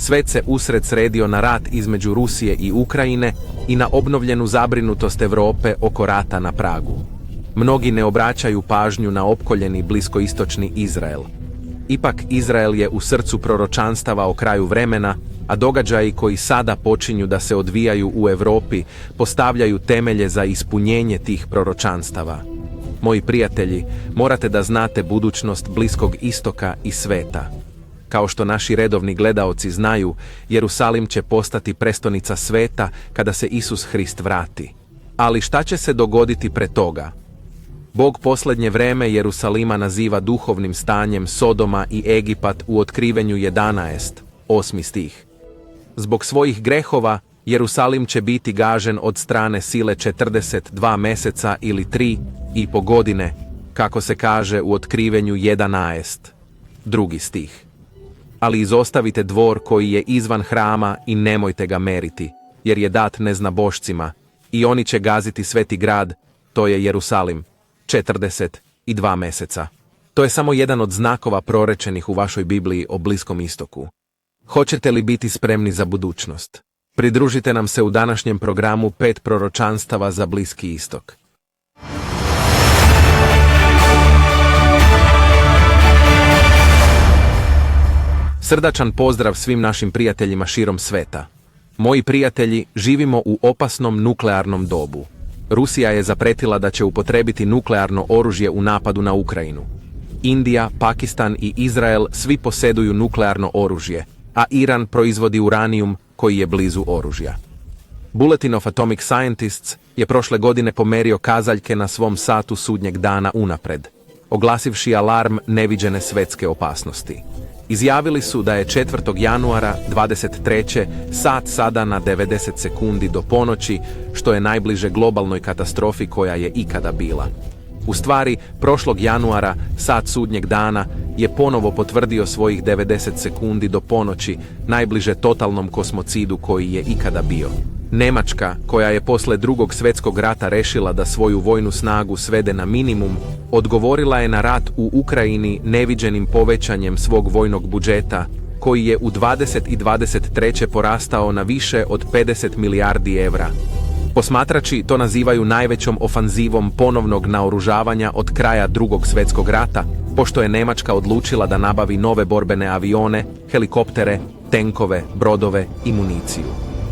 Svet se usred sredio na rat između Rusije i Ukrajine i na obnovljenu zabrinutost Europe oko rata na pragu. Mnogi ne obraćaju pažnju na opkoljeni bliskoistočni Izrael. Ipak Izrael je u srcu proročanstava o kraju vremena, a događaji koji sada počinju da se odvijaju u Europi postavljaju temelje za ispunjenje tih proročanstava. Moji prijatelji, morate da znate budućnost Bliskog istoka i sveta. Kao što naši redovni gledaoci znaju, Jerusalim će postati prestonica sveta kada se Isus Hrist vrati. Ali šta će se dogoditi pre toga? Bog posljednje vreme Jerusalima naziva duhovnim stanjem Sodoma i Egipat u Otkrivenju 11, 8. stih. Zbog svojih grehova, Jerusalim će biti gažen od strane sile 42 meseca ili 3,5 godine, kako se kaže u Otkrivenju 11, 2. stih. Ali izostavite dvor koji je izvan hrama i nemojte ga meriti, jer je dat neznabošcima, i oni će gaziti sveti grad, to je Jerusalim, 42 meseca. To je samo jedan od znakova prorečenih u vašoj Bibliji o Bliskom istoku. Hoćete li biti spremni za budućnost? Pridružite nam se u današnjem programu 5 proročanstava za Bliski istok. Srdačan pozdrav svim našim prijateljima širom sveta. Moji prijatelji, živimo u opasnom nuklearnom dobu. Rusija je zapretila da će upotrebiti nuklearno oružje u napadu na Ukrajinu. Indija, Pakistan i Izrael svi posjeduju nuklearno oružje, a Iran proizvodi uranijum koji je blizu oružja. Bulletin of Atomic Scientists je prošle godine pomerio kazaljke na svom satu sudnjeg dana unapred, oglasivši alarm neviđene svetske opasnosti. Izjavili su da je 4. januara 23. sat sada na 90 sekundi do ponoći, što je najbliže globalnoj katastrofi koja je ikada bila. U stvari, prošlog januara, sat sudnjeg dana, je ponovo potvrdio svojih 90 sekundi do ponoći, najbliže totalnom kosmocidu koji je ikada bio. Njemačka, koja je posle Drugog svjetskog rata rešila da svoju vojnu snagu svede na minimum, odgovorila je na rat u Ukrajini neviđenim povećanjem svog vojnog budžeta, koji je u 2023. porastao na više od 50 milijardi evra. Posmatrači to nazivaju najvećom ofanzivom ponovnog naoružavanja od kraja Drugog svjetskog rata, pošto je Njemačka odlučila da nabavi nove borbene avione, helikoptere, tenkove, brodove i municiju.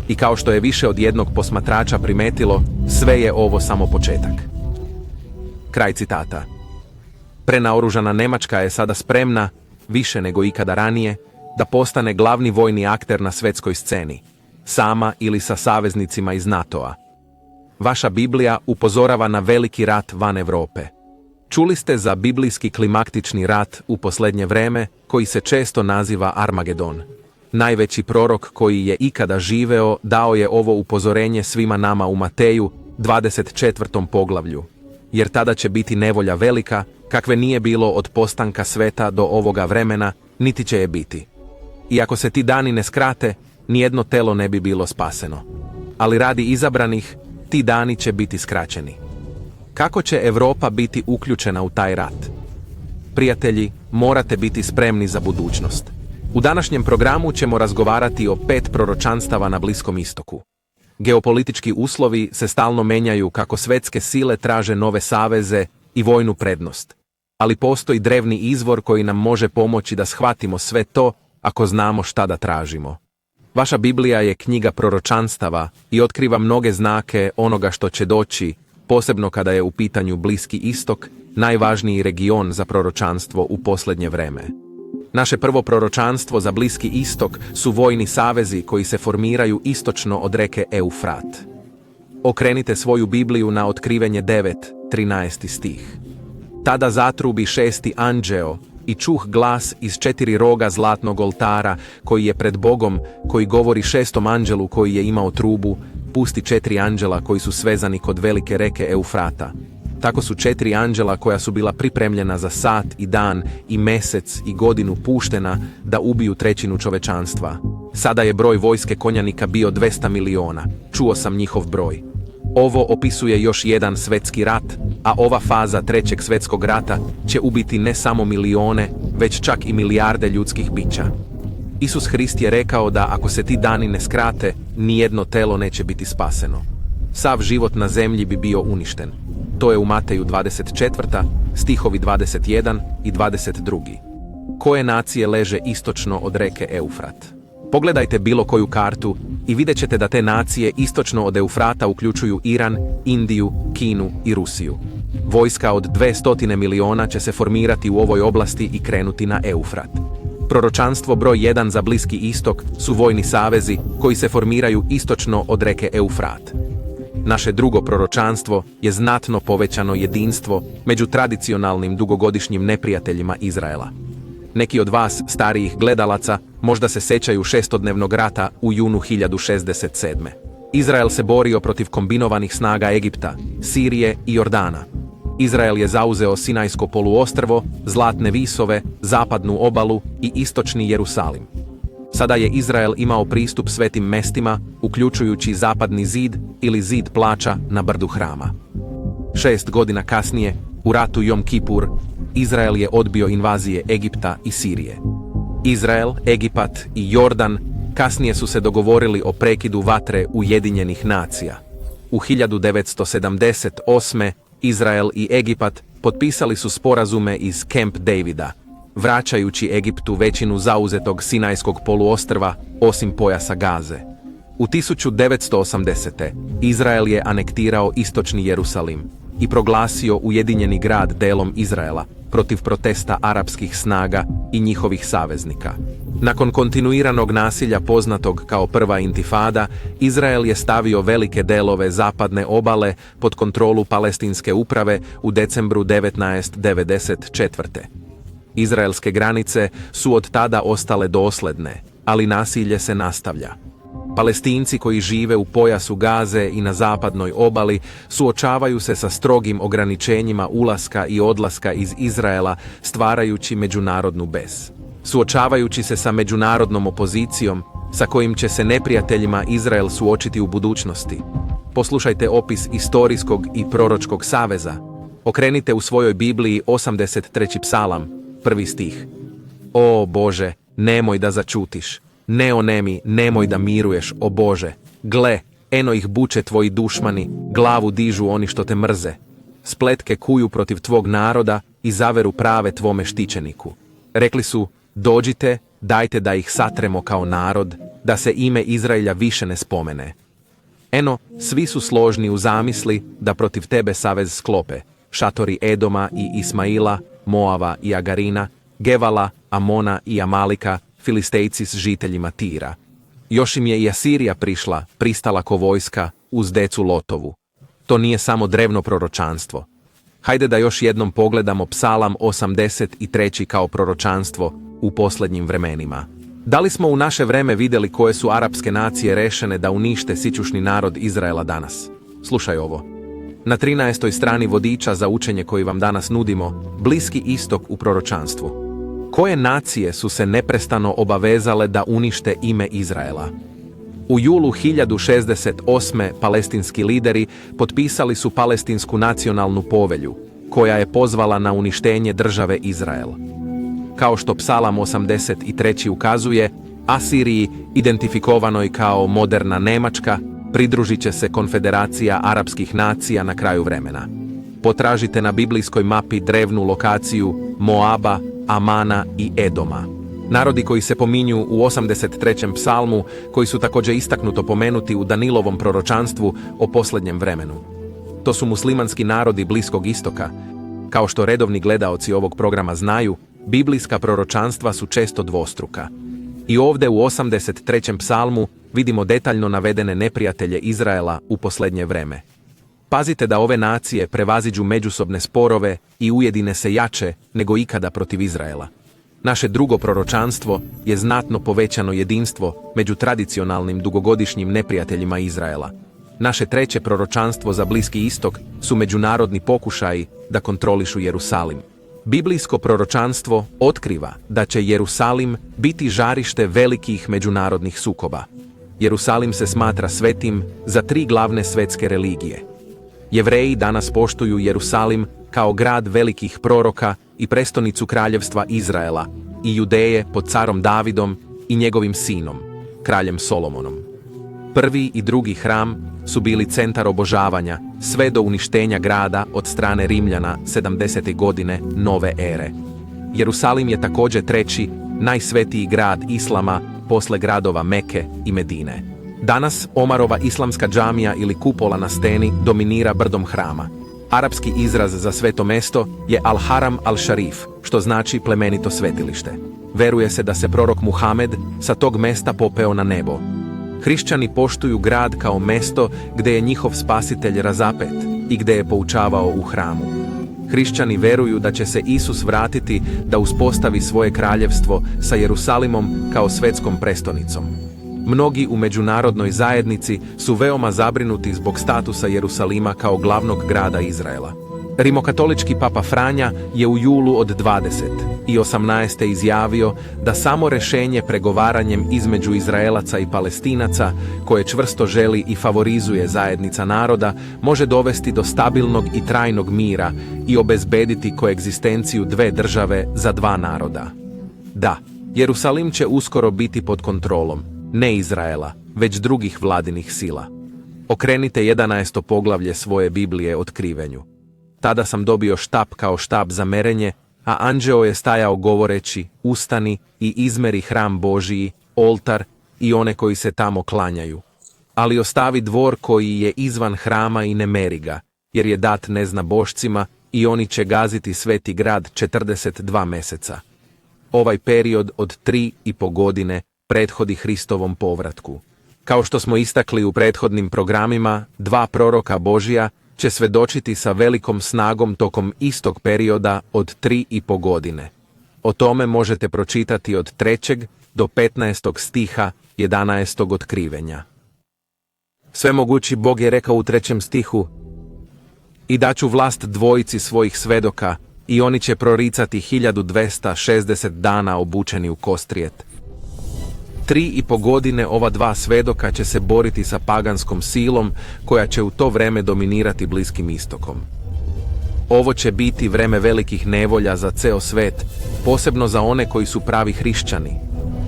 I kao što je više od jednog posmatrača primetilo, sve je ovo samo početak. Kraj citata. Prenaoružana Njemačka je sada spremna, više nego ikada ranije, da postane glavni vojni akter na svjetskoj sceni, sama ili sa saveznicima iz NATO-a. Vaša Biblija upozorava na veliki rat van Europe. Čuli ste za biblijski klimaktični rat u posljednje vreme, koji se često naziva Armagedon. Najveći prorok koji je ikada živeo dao je ovo upozorenje svima nama u Mateju, 24. poglavlju. Jer tada će biti nevolja velika, kakve nije bilo od postanka sveta do ovoga vremena, niti će je biti. I ako se ti dani ne skrate, nijedno telo ne bi bilo spaseno. Ali radi izabranih, ti dani će biti skraćeni. Kako će Europa biti uključena u taj rat? Prijatelji, morate biti spremni za budućnost. U današnjem programu ćemo razgovarati o 5 proročanstava na Bliskom istoku. Geopolitički uslovi se stalno menjaju kako svetske sile traže nove saveze i vojnu prednost. Ali postoji drevni izvor koji nam može pomoći da shvatimo sve to ako znamo šta da tražimo. Vaša Biblija je knjiga proročanstava i otkriva mnoge znake onoga što će doći, posebno kada je u pitanju Bliski istok, najvažniji region za proročanstvo u posljednje vreme. Naše prvo proročanstvo za Bliski istok su vojni savezi koji se formiraju istočno od reke Eufrat. Okrenite svoju Bibliju na Otkrivenje 9, 13. stih. Tada zatrubi 6. anđeo i čuh glas iz 4 roga zlatnog oltara koji je pred Bogom, koji govori 6. anđelu koji je imao trubu, pusti 4 anđela koji su svezani kod velike reke Eufrata. Tako su 4 anđela koja su bila pripremljena za sat i dan i mesec i godinu puštena da ubiju trećinu čovečanstva. Sada je broj vojske konjanika bio 200 miliona. Čuo sam njihov broj. Ovo opisuje još jedan svetski rat, a ova faza trećeg svetskog rata će ubiti ne samo milione, već čak i milijarde ljudskih bića. Isus Hrist je rekao da ako se ti dani ne skrate, nijedno telo neće biti spaseno. Sav život na zemlji bi bio uništen. To je u Mateju 24. stihovi 21 i 22. Koje nacije leže istočno od reke Eufrat? Pogledajte bilo koju kartu i vidjet ćete da te nacije istočno od Eufrata uključuju Iran, Indiju, Kinu i Rusiju. Vojska od 200 miliona će se formirati u ovoj oblasti i krenuti na Eufrat. Proročanstvo broj 1 za Bliski istok su vojni savezi koji se formiraju istočno od reke Eufrat. Naše drugo proročanstvo je znatno povećano jedinstvo među tradicionalnim dugogodišnjim neprijateljima Izraela. Neki od vas, starijih gledalaca, možda se sećaju šestodnevnog rata u junu 1067. Izrael se borio protiv kombinovanih snaga Egipta, Sirije i Jordana. Izrael je zauzeo Sinajsko poluostrvo, Zlatne visove, zapadnu obalu i istočni Jerusalim. Sada je Izrael imao pristup svetim mestima, uključujući zapadni zid ili zid plača na brdu Hrama. 6 godina kasnije, u ratu Jom Kipur, Izrael je odbio invazije Egipta i Sirije. Izrael, Egipat i Jordan kasnije su se dogovorili o prekidu vatre Ujedinjenih nacija. U 1978. Izrael i Egipat potpisali su sporazume iz Camp Davida, vraćajući Egiptu većinu zauzetog Sinajskog poluostrva osim pojasa Gaze. U 1980. Izrael je anektirao istočni Jerusalim i proglasio ujedinjeni grad delom Izraela protiv protesta arapskih snaga i njihovih saveznika. Nakon kontinuiranog nasilja poznatog kao Prva intifada, Izrael je stavio velike delove zapadne obale pod kontrolu palestinske uprave u decembru 1994. Izraelske granice su od tada ostale dosledne, ali nasilje se nastavlja. Palestinci koji žive u pojasu Gaze i na zapadnoj obali suočavaju se sa strogim ograničenjima ulaska i odlaska iz Izraela, stvarajući međunarodnu bes. Suočavajući se sa međunarodnom opozicijom, sa kojim će se neprijateljima Izrael suočiti u budućnosti. Poslušajte opis istorijskog i proročkog saveza. Okrenite u svojoj Bibliji 83. psalam, 1. stih. O Bože, nemoj da začutiš. Ne onemi, nemoj da miruješ, o Bože. Gle, eno ih buče tvoji dušmani, glavu dižu oni što te mrze. Spletke kuju protiv tvog naroda i zaveru prave tvome štićeniku. Rekli su, dođite, dajte da ih satremo kao narod, da se ime Izraelja više ne spomene. Eno, svi su složni u zamisli da protiv tebe savez sklope, šatori Edoma i Ismaila, Moava i Agarina, Gevala, Amona i Amalika, Filistejci s žiteljima Tira. Još im je i Asirija pristala ko vojska uz decu Lotovu. To nije samo drevno proročanstvo. Hajde da još jednom pogledamo Psalam 83. kao proročanstvo u posljednjim vremenima. Da li smo u naše vreme vidjeli koje su arapske nacije rešene da unište sićušni narod Izraela danas? Slušaj ovo. Na 13. strani vodiča za učenje koji vam danas nudimo, Bliski istok u proročanstvu. Koje nacije su se neprestano obavezale da unište ime Izraela? U julu 1068. palestinski lideri potpisali su Palestinsku nacionalnu povelju, koja je pozvala na uništenje države Izrael. Kao što Psalam 83. ukazuje, Asiriji, identifikovanoj kao moderna Nemačka, pridružit će se konfederacija arapskih nacija na kraju vremena. Potražite na biblijskoj mapi drevnu lokaciju Moaba, Amana i Edoma. Narodi koji se pominju u 83. psalmu, koji su također istaknuto pomenuti u Danilovom proročanstvu o posljednjem vremenu. To su muslimanski narodi Bliskog istoka. Kao što redovni gledaoci ovog programa znaju, biblijska proročanstva su često dvostruka. I ovdje u 83. psalmu vidimo detaljno navedene neprijatelje Izraela u posljednje vreme. Pazite da ove nacije prevaziđu međusobne sporove i ujedine se jače nego ikada protiv Izraela. Naše drugo proročanstvo je znatno povećano jedinstvo među tradicionalnim dugogodišnjim neprijateljima Izraela. Naše treće proročanstvo za Bliski istok su međunarodni pokušaji da kontrolišu Jerusalim. Biblijsko proročanstvo otkriva da će Jerusalim biti žarište velikih međunarodnih sukoba. Jerusalim se smatra svetim za 3 glavne svetske religije. Jevreji danas poštuju Jerusalim kao grad velikih proroka i prestonicu kraljevstva Izraela, i Judeje pod carom Davidom i njegovim sinom, kraljem Solomonom. Prvi i drugi hram su bili centar obožavanja sve do uništenja grada od strane Rimljana 70. godine nove ere. Jerusalim je također treći, najsvetiji grad Islama posle gradova Meke i Medine. Danas Omarova islamska džamija ili kupola na steni dominira brdom hrama. Arapski izraz za sveto mesto je Al-Haram al-Sharif, što znači plemenito svetilište. Veruje se da se prorok Muhamed sa tog mesta popeo na nebo. Hrišćani poštuju grad kao mesto gdje je njihov spasitelj razapet i gdje je poučavao u hramu. Hrišćani veruju da će se Isus vratiti da uspostavi svoje kraljevstvo sa Jerusalimom kao svetskom prestonicom. Mnogi u međunarodnoj zajednici su veoma zabrinuti zbog statusa Jerusalima kao glavnog grada Izraela. Rimokatolički papa Franja je u julu od 2018. izjavio da samo rješenje pregovaranjem između Izraelaca i Palestinaca, koje čvrsto želi i favorizuje zajednica naroda, može dovesti do stabilnog i trajnog mira i obezbediti koegzistenciju dve države za dva naroda. Da, Jerusalim će uskoro biti pod kontrolom, ne Izraela, već drugih vladinih sila. Okrenite 11. poglavlje svoje Biblije Otkrivenju. Tada sam dobio štap kao štap za merenje, a anđeo je stajao govoreći: ustani i izmeri hram Božiji, oltar i one koji se tamo klanjaju. Ali ostavi dvor koji je izvan hrama i ne meri ga, jer je dat neznabošcima i oni će gaziti sveti grad 42 meseca. Ovaj period od 3,5 godine prethodi Hristovom povratku. Kao što smo istakli u prethodnim programima, dva proroka Božija će svedočiti sa velikom snagom tokom istog perioda od 3,5 godine. O tome možete pročitati od 3. do 15. stiha 11. otkrivenja. Svemogući Bog je rekao u 3. stihu: i daću vlast dvojici svojih svedoka i oni će proricati 1260 dana obučeni u kostrijet. 3,5 godine ova dva svedoka će se boriti sa paganskom silom koja će u to vreme dominirati Bliskim istokom. Ovo će biti vreme velikih nevolja za ceo svet, posebno za one koji su pravi hrišćani.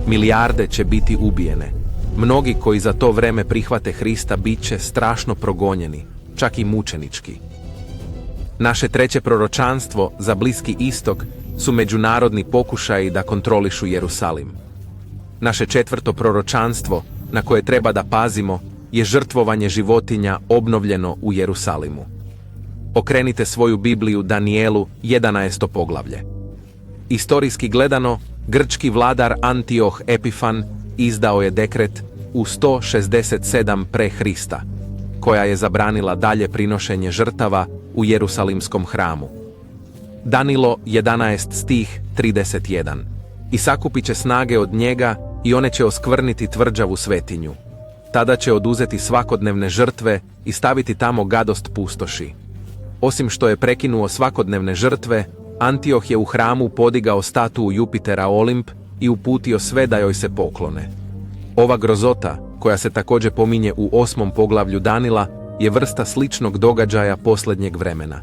Milijarde će biti ubijene. Mnogi koji za to vreme prihvate Hrista bit će strašno progonjeni, čak i mučenički. Naše treće proročanstvo za Bliski istok su međunarodni pokušaji da kontrolišu Jerusalim. Naše četvrto proročanstvo, na koje treba da pazimo, je žrtvovanje životinja obnovljeno u Jerusalimu. Okrenite svoju Bibliju Danijelu 11. poglavlje. Istorijski gledano, grčki vladar Antioh Epifan izdao je dekret u 167 pre Hrista, koja je zabranila dalje prinošenje žrtava u Jerusalimskom hramu. Danilo 11 stih 31. I sakupit će snage od njega i one će oskvrniti tvrđavu svetinju. Tada će oduzeti svakodnevne žrtve i staviti tamo gadost pustoši. Osim što je prekinuo svakodnevne žrtve, Antioh je u hramu podigao statuu Jupitera Olimp i uputio sve da joj se poklone. Ova grozota, koja se također pominje u 8. poglavlju Danila, je vrsta sličnog događaja posljednjeg vremena.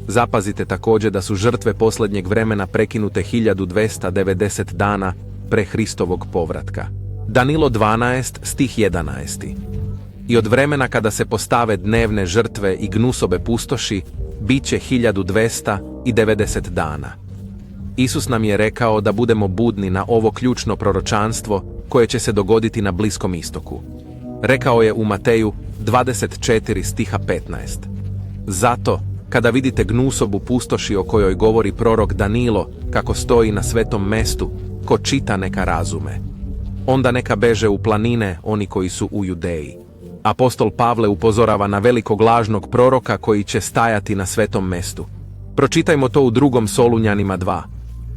Zapazite također da su žrtve posljednjeg vremena prekinute 1290 dana pre Hristovog povratka. Danilo 12 stih 11. I od vremena kada se postave dnevne žrtve i gnusobe pustoši, bit će 1290 dana. Isus nam je rekao da budemo budni na ovo ključno proročanstvo koje će se dogoditi na Bliskom istoku. Rekao je u Mateju 24 stiha 15. Zato, kada vidite gnusobu pustoši o kojoj govori prorok Danilo kako stoji na svetom mestu, ko čita neka razume. Onda neka beže u planine oni koji su u Judeji. Apostol Pavle upozorava na velikog lažnog proroka koji će stajati na svetom mestu. Pročitajmo to u 2. Solunjanima 2.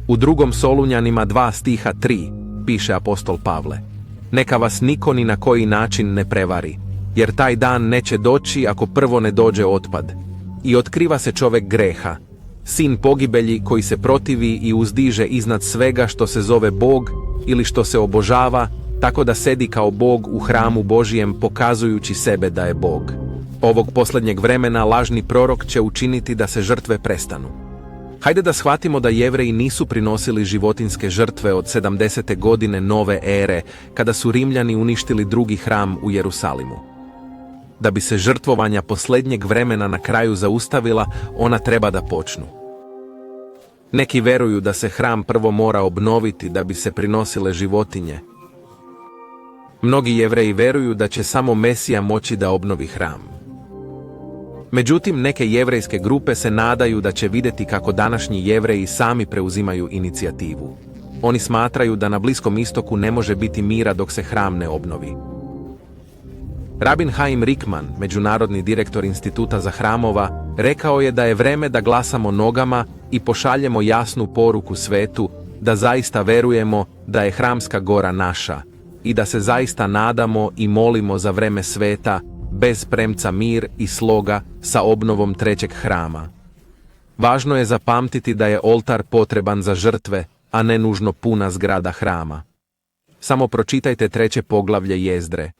U 2. Solunjanima 2 stiha 3 piše apostol Pavle: neka vas niko ni na koji način ne prevari, jer taj dan neće doći ako prvo ne dođe otpad. I otkriva se čovek greha, sin pogibelji koji se protivi i uzdiže iznad svega što se zove Bog ili što se obožava, tako da sedi kao Bog u hramu Božijem pokazujući sebe da je Bog. Ovog posljednjeg vremena lažni prorok će učiniti da se žrtve prestanu. Hajde da shvatimo da Jevreji nisu prinosili životinjske žrtve od 70. godine nove ere, kada su Rimljani uništili drugi hram u Jerusalimu. Da bi se žrtvovanja posljednjeg vremena na kraju zaustavila, ona treba da počnu. Neki veruju da se hram prvo mora obnoviti da bi se prinosile životinje. Mnogi Jevreji veruju da će samo Mesija moći da obnovi hram. Međutim, neke jevrejske grupe se nadaju da će vidjeti kako današnji Jevreji sami preuzimaju inicijativu. Oni smatraju da na Bliskom istoku ne može biti mira dok se hram ne obnovi. Rabin Haim Rikman, međunarodni direktor Instituta za hramova, rekao je da je vreme da glasamo nogama i pošaljemo jasnu poruku svetu da zaista verujemo da je hramska gora naša i da se zaista nadamo i molimo za vreme sveta bez premca mir i sloga sa obnovom trećeg hrama. Važno je zapamtiti da je oltar potreban za žrtve, a ne nužno puna zgrada hrama. Samo pročitajte 3. poglavlje Jezdre.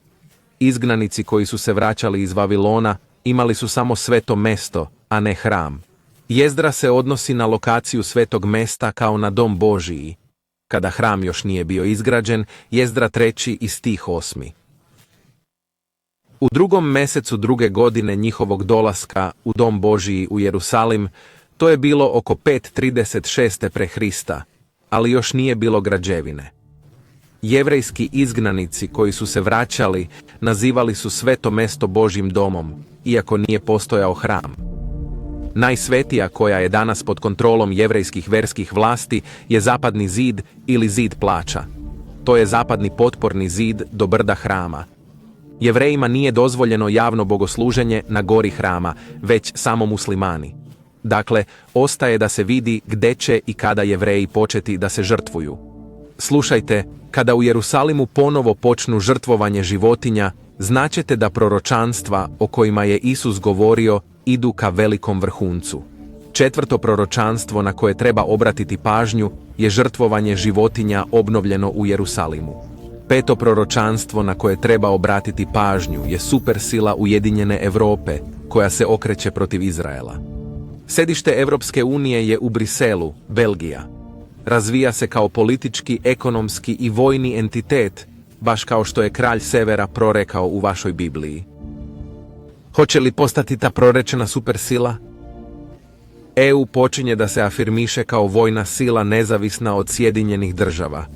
Izgnanici koji su se vraćali iz Vavilona imali su samo sveto mesto, a ne hram. Jezdra se odnosi na lokaciju svetog mesta kao na dom Božiji. Kada hram još nije bio izgrađen, Jezdra 3. i stih 8. U 2. mesecu 2. godine njihovog dolaska u dom Božiji u Jerusalim, to je bilo oko 536. pre Hrista, ali još nije bilo građevine. Jevrejski izgnanici koji su se vraćali nazivali su sveto mesto Božjim domom, iako nije postojao hram. Najsvetija koja je danas pod kontrolom jevrejskih verskih vlasti je zapadni zid ili zid plača. To je zapadni potporni zid do brda hrama. Jevrejima nije dozvoljeno javno bogosluženje na gori hrama, već samo muslimani. Dakle, ostaje da se vidi gde će i kada Jevreji početi da se žrtvuju. Slušajte, kada u Jerusalimu ponovo počnu žrtvovanje životinja, znaćete da proročanstva o kojima je Isus govorio idu ka velikom vrhuncu. 4. proročanstvo na koje treba obratiti pažnju je žrtvovanje životinja obnovljeno u Jerusalimu. 5. proročanstvo na koje treba obratiti pažnju je supersila Ujedinjene Europe koja se okreće protiv Izraela. Sedište Europske unije je u Briselu, Belgija. Razvija se kao politički, ekonomski i vojni entitet, baš kao što je kralj Severa prorekao u vašoj Bibliji. Hoće li postati ta prorečena supersila? EU počinje da se afirmiše kao vojna sila nezavisna od Sjedinjenih država.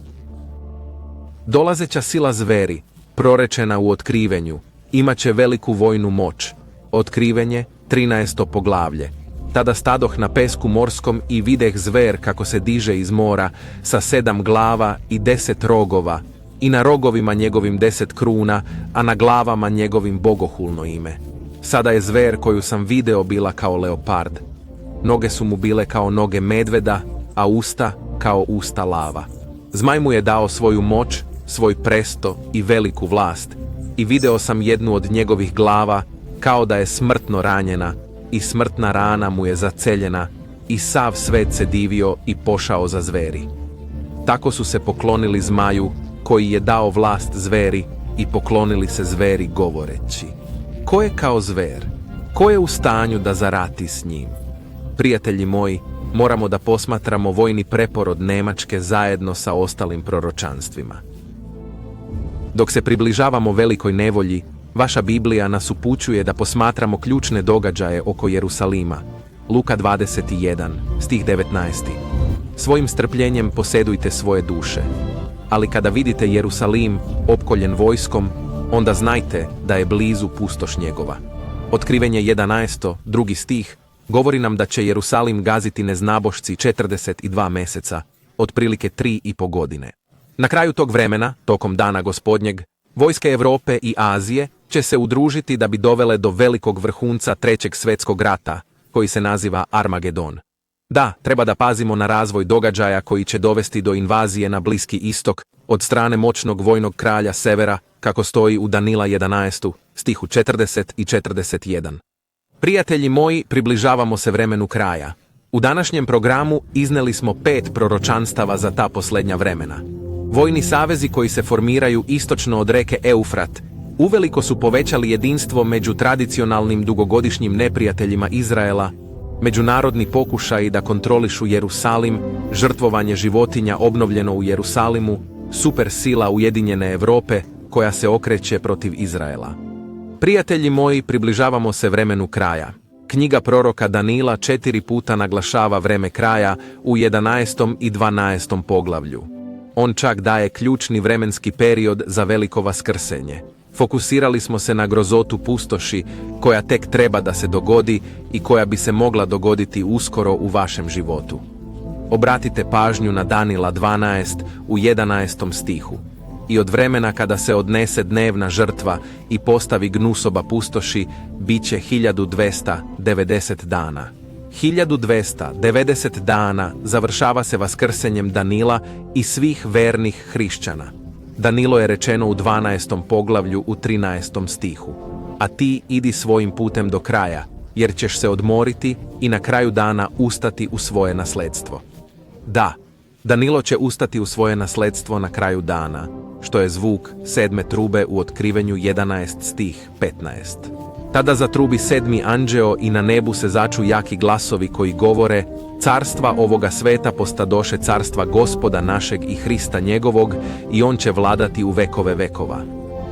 Dolazeća sila zveri, prorečena u Otkrivenju, imaće veliku vojnu moć. Otkrivenje, 13. poglavlje. Tada stadoh na pesku morskom i videh zver kako se diže iz mora sa 7 glava i 10 rogova, i na rogovima njegovim 10 kruna, a na glavama njegovim bogohulno ime. Sada je zver koju sam video bila kao leopard. Noge su mu bile kao noge medveda, a usta kao usta lava. Zmaj mu je dao svoju moć, svoj presto i veliku vlast, i video sam jednu od njegovih glava kao da je smrtno ranjena, i smrtna rana mu je zaceljena, i sav svet se divio i pošao za zveri. Tako su se poklonili zmaju, koji je dao vlast zveri, i poklonili se zveri govoreći: ko je kao zver? Ko je u stanju da zarati s njim? Prijatelji moji, moramo da posmatramo vojni preporod Nemačke zajedno sa ostalim proročanstvima. Dok se približavamo velikoj nevolji, vaša Biblija nas upućuje da posmatramo ključne događaje oko Jerusalima. Luka 21, stih 19. Svojim strpljenjem posedujte svoje duše. Ali kada vidite Jerusalim opkoljen vojskom, onda znajte da je blizu pustoš njegova. Otkrivenje 11, 2. stih, govori nam da će Jerusalim gaziti neznabošci 42 meseca, otprilike 3,5 godine. Na kraju tog vremena, tokom dana gospodnjeg, vojske Europe i Azije će se udružiti da bi dovele do velikog vrhunca Trećeg svjetskog rata, koji se naziva Armagedon. Da, treba da pazimo na razvoj događaja koji će dovesti do invazije na Bliski istok od strane moćnog vojnog kralja Severa, kako stoji u Danila 11, stihu 40 i 41. Prijatelji moji, približavamo se vremenu kraja. U današnjem programu izneli smo 5 proročanstava za ta posljednja vremena. Vojni savezi koji se formiraju istočno od reke Eufrat uveliko su povećali jedinstvo među tradicionalnim dugogodišnjim neprijateljima Izraela, Međunarodni pokušaji da kontrolišu Jerusalim, žrtvovanje životinja obnovljeno u Jerusalimu, supersila Ujedinjene Europe koja se okreće protiv Izraela. Prijatelji moji, približavamo se vremenu kraja. Knjiga proroka Danila 4 puta naglašava vreme kraja u 11. i 12. poglavlju. On čak daje ključni vremenski period za veliko vaskrsenje. Fokusirali smo se na grozotu pustoši koja tek treba da se dogodi i koja bi se mogla dogoditi uskoro u vašem životu. Obratite pažnju na Danila 12 u 11. stihu. I od vremena kada se odnese dnevna žrtva i postavi gnusoba pustoši, bit će 1290 dana. 1290 dana završava se vaskrsenjem Danila i svih vernih hrišćana. Danilo je rečeno u 12. poglavlju u 13. stihu. A ti idi svojim putem do kraja, jer ćeš se odmoriti i na kraju dana ustati u svoje nasledstvo. Da, Danilo će ustati u svoje nasledstvo na kraju dana, što je zvuk 7. trube u Otkrivenju 11 stih 15. Tada zatrubi 7. anđeo i na nebu se začu jaki glasovi koji govore: carstva ovoga sveta postadoše carstva Gospoda našeg i Hrista njegovog i on će vladati u vekove vekova.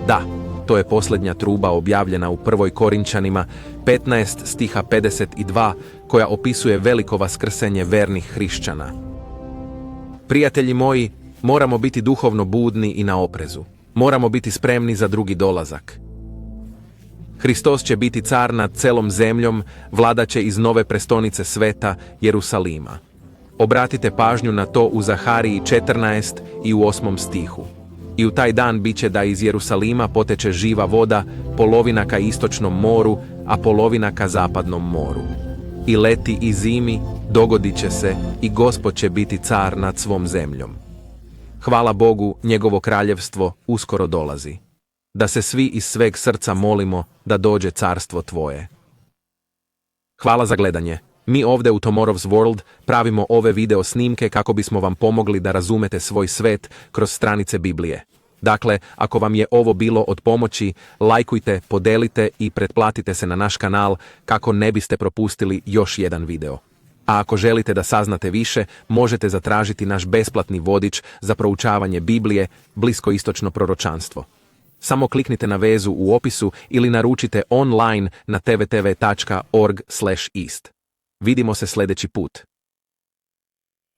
Da, to je posljednja truba objavljena u 1. Korinčanima 15 stiha 52 koja opisuje veliko vaskrsenje vernih hrišćana. Prijatelji moji, moramo biti duhovno budni i na oprezu. Moramo biti spremni za drugi dolazak. Hristos će biti car nad celom zemljom, vladat će iz nove prestonice sveta, Jerusalima. Obratite pažnju na to u Zahariji 14 i u 8. stihu. I u taj dan bit će da iz Jerusalima poteče živa voda, polovina ka istočnom moru, a polovina ka zapadnom moru. I leti i zimi dogodit će se i Gospod će biti car nad svom zemljom. Hvala Bogu, njegovo kraljevstvo uskoro dolazi. Da se svi iz sveg srca molimo da dođe carstvo tvoje. Hvala za gledanje. Mi ovdje u Tomorrow's World pravimo ove video snimke kako bismo vam pomogli da razumete svoj svet kroz stranice Biblije. Dakle, ako vam je ovo bilo od pomoći, lajkujte, podelite i pretplatite se na naš kanal kako ne biste propustili još jedan video. A ako želite da saznate više, možete zatražiti naš besplatni vodič za proučavanje Biblije, bliskoistočno proročanstvo. Samo kliknite na vezu u opisu ili naručite online na tvtv.org/east. Vidimo se sljedeći put.